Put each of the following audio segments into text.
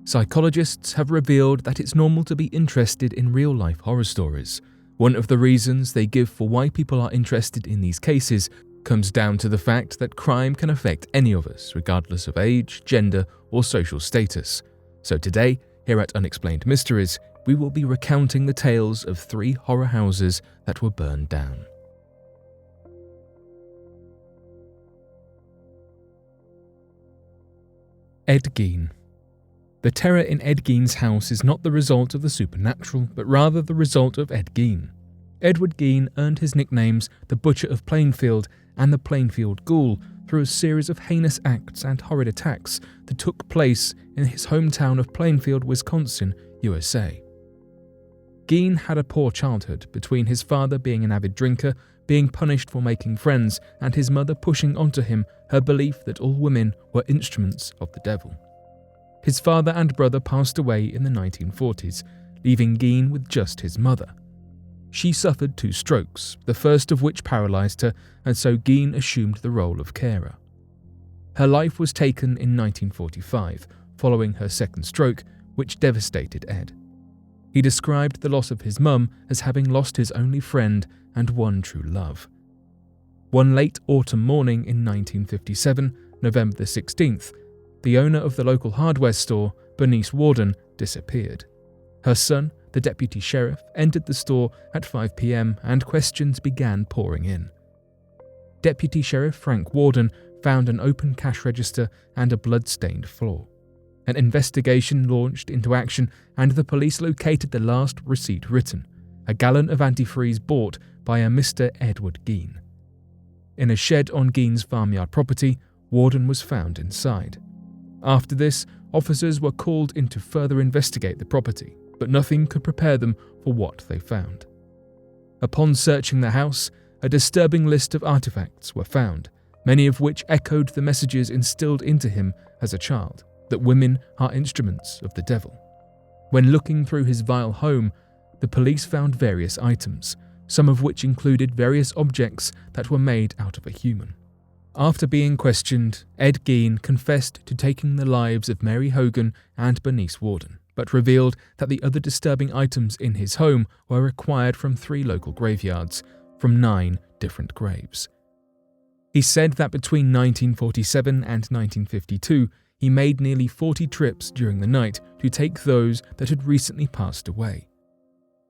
Psychologists have revealed that it's normal to be interested in real-life horror stories. One of the reasons they give for why people are interested in these cases comes down to the fact that crime can affect any of us, regardless of age, gender, or social status. So today, here at Unexplained Mysteries, we will be recounting the tales of 3 horror houses that were burned down. Ed Gein. The terror in Ed Gein's house is not the result of the supernatural, but rather the result of Ed Gein. Edward Gein earned his nicknames the Butcher of Plainfield and the Plainfield Ghoul through a series of heinous acts and horrid attacks that took place in his hometown of Plainfield, Wisconsin, USA. Gein had a poor childhood, between his father being an avid drinker, being punished for making friends, and his mother pushing onto him her belief that all women were instruments of the devil. His father and brother passed away in the 1940s, leaving Gein with just his mother. She suffered 2 strokes, the first of which paralysed her, and so Gein assumed the role of carer. Her life was taken in 1945, following her second stroke, which devastated Ed. He described the loss of his mum as having lost his only friend and one true love. One late autumn morning in 1957, November the 16th, the owner of the local hardware store, Bernice Warden, disappeared. Her son, the deputy sheriff, entered the store at 5 p.m. and questions began pouring in. Deputy Sheriff Frank Warden found an open cash register and a blood-stained floor. An investigation launched into action and the police located the last receipt written, a gallon of antifreeze bought by a Mr. Edward Gein. In a shed on Gein's farmyard property, Warden was found inside. After this, officers were called in to further investigate the property, but nothing could prepare them for what they found. Upon searching the house, a disturbing list of artifacts were found, many of which echoed the messages instilled into him as a child, that women are instruments of the devil. When looking through his vile home, the police found various items, some of which included various objects that were made out of a human. After being questioned, Ed Gein confessed to taking the lives of Mary Hogan and Bernice Warden, but revealed that the other disturbing items in his home were acquired from 3 local graveyards, from 9 different graves. He said that between 1947 and 1952, he made nearly 40 trips during the night to take those that had recently passed away.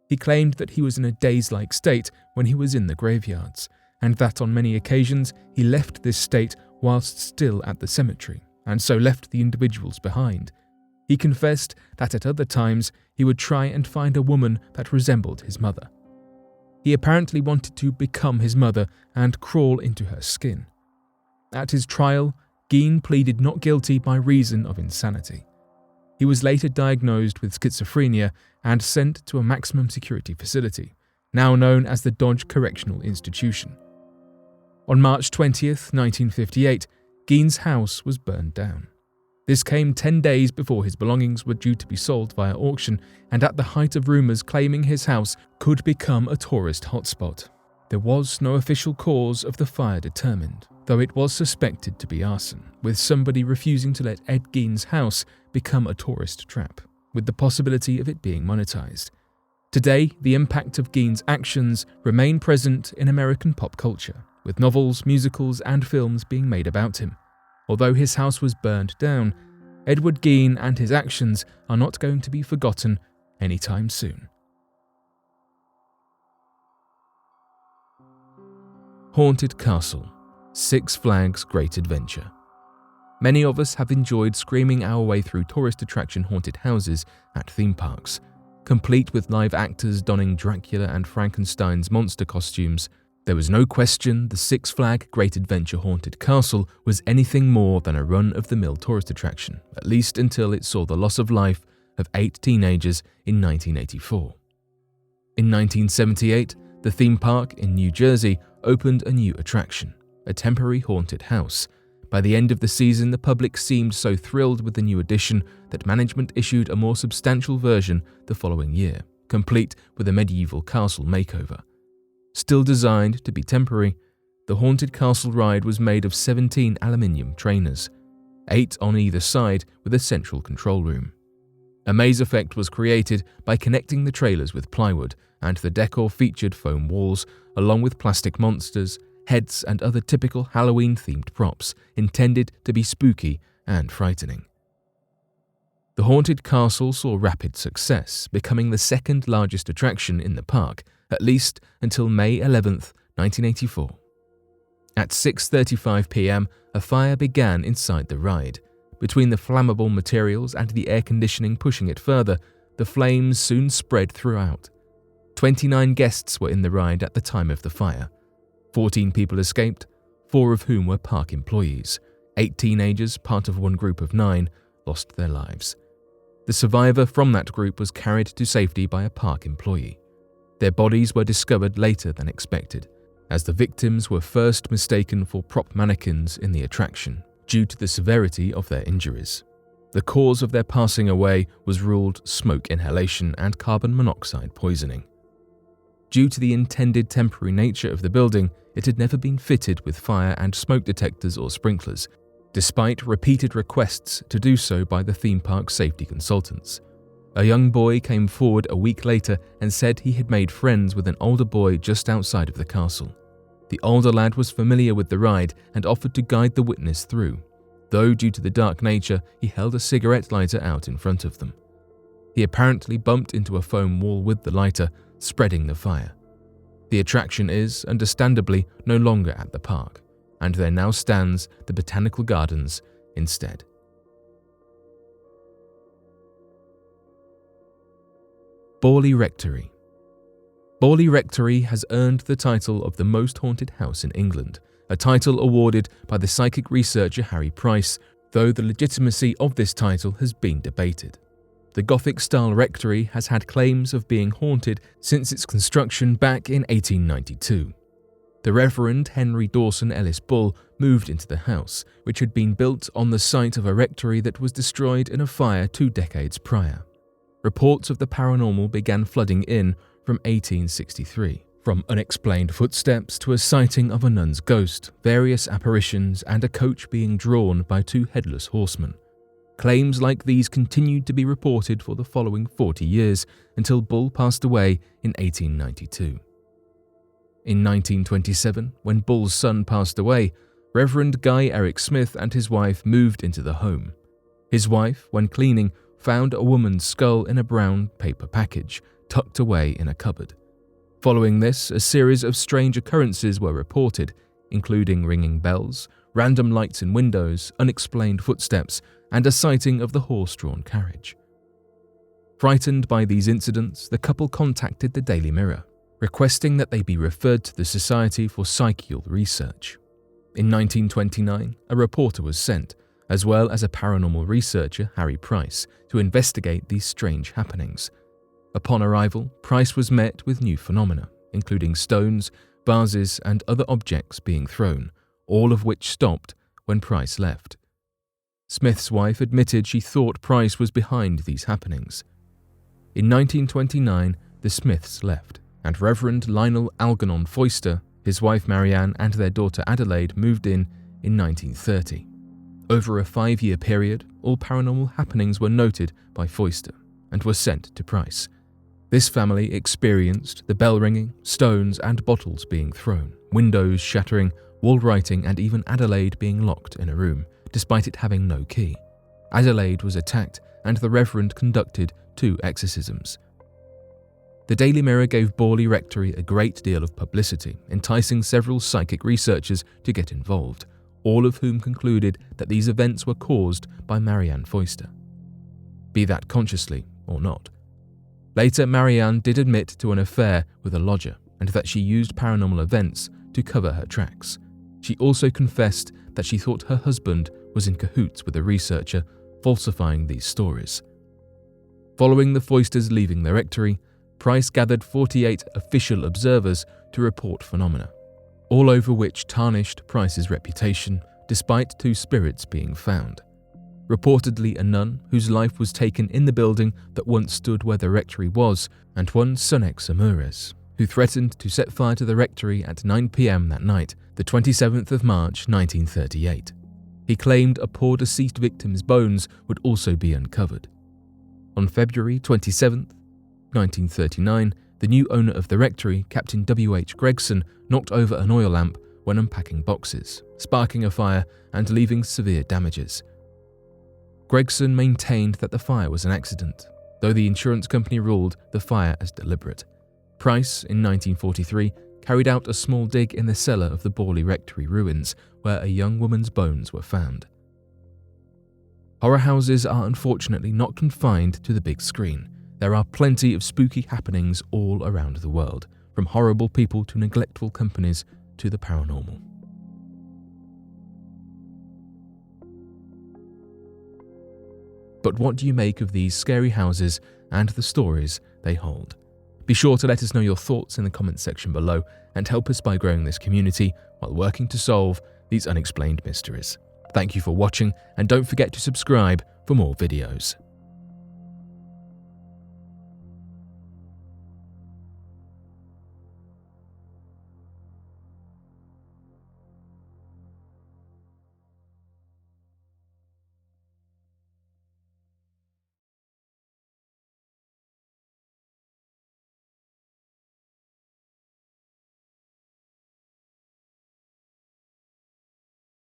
He claimed that he was in a daze-like state when he was in the graveyards, and that on many occasions he left this state whilst still at the cemetery, and so left the individuals behind. He confessed that at other times he would try and find a woman that resembled his mother. He apparently wanted to become his mother and crawl into her skin. At his trial, Gein pleaded not guilty by reason of insanity. He was later diagnosed with schizophrenia and sent to a maximum security facility, now known as the Dodge Correctional Institution. On March 20th, 1958, Gein's house was burned down. This came 10 days before his belongings were due to be sold via auction and at the height of rumours claiming his house could become a tourist hotspot. There was no official cause of the fire determined, though it was suspected to be arson, with somebody refusing to let Ed Gein's house become a tourist trap, with the possibility of it being monetized. Today, the impact of Gein's actions remain present in American pop culture, with novels, musicals, and films being made about him. Although his house was burned down, Edward Gein and his actions are not going to be forgotten anytime soon. Haunted Castle, Six Flags Great Adventure. Many of us have enjoyed screaming our way through tourist attraction haunted houses at theme parks, complete with live actors donning Dracula and Frankenstein's monster costumes. There was no question the Six Flag Great Adventure Haunted Castle was anything more than a run-of-the-mill tourist attraction, at least until it saw the loss of life of 8 teenagers in 1984. In 1978, the theme park in New Jersey opened a new attraction, a temporary haunted house. By the end of the season, the public seemed so thrilled with the new addition that management issued a more substantial version the following year, complete with a medieval castle makeover. Still designed to be temporary, the Haunted Castle ride was made of 17 aluminium trainers, 8 on either side with a central control room. A maze effect was created by connecting the trailers with plywood, and the decor featured foam walls, along with plastic monsters, heads, and other typical Halloween-themed props intended to be spooky and frightening. The haunted castle saw rapid success, becoming the second largest attraction in the park, at least until May 11th, 1984. At 6:35 p.m, a fire began inside the ride. Between the flammable materials and the air conditioning pushing it further, the flames soon spread throughout. 29 guests were in the ride at the time of the fire. 14 people escaped, 4 of whom were park employees. 8 teenagers, part of one group of 9, lost their lives. The survivor from that group was carried to safety by a park employee. Their bodies were discovered later than expected, as the victims were first mistaken for prop mannequins in the attraction, due to the severity of their injuries. The cause of their passing away was ruled smoke inhalation and carbon monoxide poisoning. Due to the intended temporary nature of the building, it had never been fitted with fire and smoke detectors or sprinklers, despite repeated requests to do so by the theme park safety consultants. A young boy came forward a week later and said he had made friends with an older boy just outside of the castle. The older lad was familiar with the ride and offered to guide the witness through, though due to the dark nature, he held a cigarette lighter out in front of them. He apparently bumped into a foam wall with the lighter, spreading the fire. The attraction is, understandably, no longer at the park, and there now stands the Botanical Gardens instead. Bali Rectory. Bali Rectory has earned the title of the most haunted house in England, a title awarded by the psychic researcher Harry Price, though the legitimacy of this title has been debated. The Gothic-style rectory has had claims of being haunted since its construction back in 1892. The Reverend Henry Dawson Ellis Bull moved into the house, which had been built on the site of a rectory that was destroyed in a fire 2 decades prior. Reports of the paranormal began flooding in from 1863. From unexplained footsteps to a sighting of a nun's ghost, various apparitions, and a coach being drawn by 2 headless horsemen. Claims like these continued to be reported for the following 40 years until Bull passed away in 1892. In 1927, when Bull's son passed away, Reverend Guy Eric Smith and his wife moved into the home. His wife, when cleaning, found a woman's skull in a brown paper package, tucked away in a cupboard. Following this, a series of strange occurrences were reported, including ringing bells, random lights in windows, unexplained footsteps, and a sighting of the horse-drawn carriage. Frightened by these incidents, the couple contacted the Daily Mirror, requesting that they be referred to the Society for Psychical Research. In 1929, a reporter was sent, as well as a paranormal researcher, Harry Price, to investigate these strange happenings. Upon arrival, Price was met with new phenomena, including stones, vases, and other objects being thrown, all of which stopped when Price left. Smith's wife admitted she thought Price was behind these happenings. In 1929, the Smiths left, and Reverend Lionel Algernon Foister, his wife Marianne, and their daughter Adelaide moved in 1930. Over a 5-year period, all paranormal happenings were noted by Foister and were sent to Price. This family experienced the bell ringing, stones and bottles being thrown, windows shattering, wall writing, and even Adelaide being locked in a room, despite it having no key. Adelaide was attacked, and the Reverend conducted 2 exorcisms. The Daily Mirror gave Bali Rectory a great deal of publicity, enticing several psychic researchers to get involved, all of whom concluded that these events were caused by Marianne Foister. Be that consciously or not. Later, Marianne did admit to an affair with a lodger, and that she used paranormal events to cover her tracks. She also confessed that she thought her husband was in cahoots with a researcher, falsifying these stories. Following the Foisters leaving the rectory, Price gathered 48 official observers to report phenomena, all over which tarnished Price's reputation, despite 2 spirits being found. Reportedly a nun whose life was taken in the building that once stood where the rectory was, and one Sonex Amores, who threatened to set fire to the rectory at 9 p.m. that night, the 27th of March 1938. He claimed a poor deceased victim's bones would also be uncovered. On February 27, 1939, the new owner of the rectory, Captain W.H. Gregson, knocked over an oil lamp when unpacking boxes, sparking a fire and leaving severe damages. Gregson maintained that the fire was an accident, though the insurance company ruled the fire as deliberate. Price, in 1943, carried out a small dig in the cellar of the Bali Rectory ruins, where a young woman's bones were found. Horror houses are unfortunately not confined to the big screen. There are plenty of spooky happenings all around the world, from horrible people to neglectful companies to the paranormal. But what do you make of these scary houses and the stories they hold? Be sure to let us know your thoughts in the comments section below and help us by growing this community while working to solve these unexplained mysteries. Thank you for watching, and don't forget to subscribe for more videos.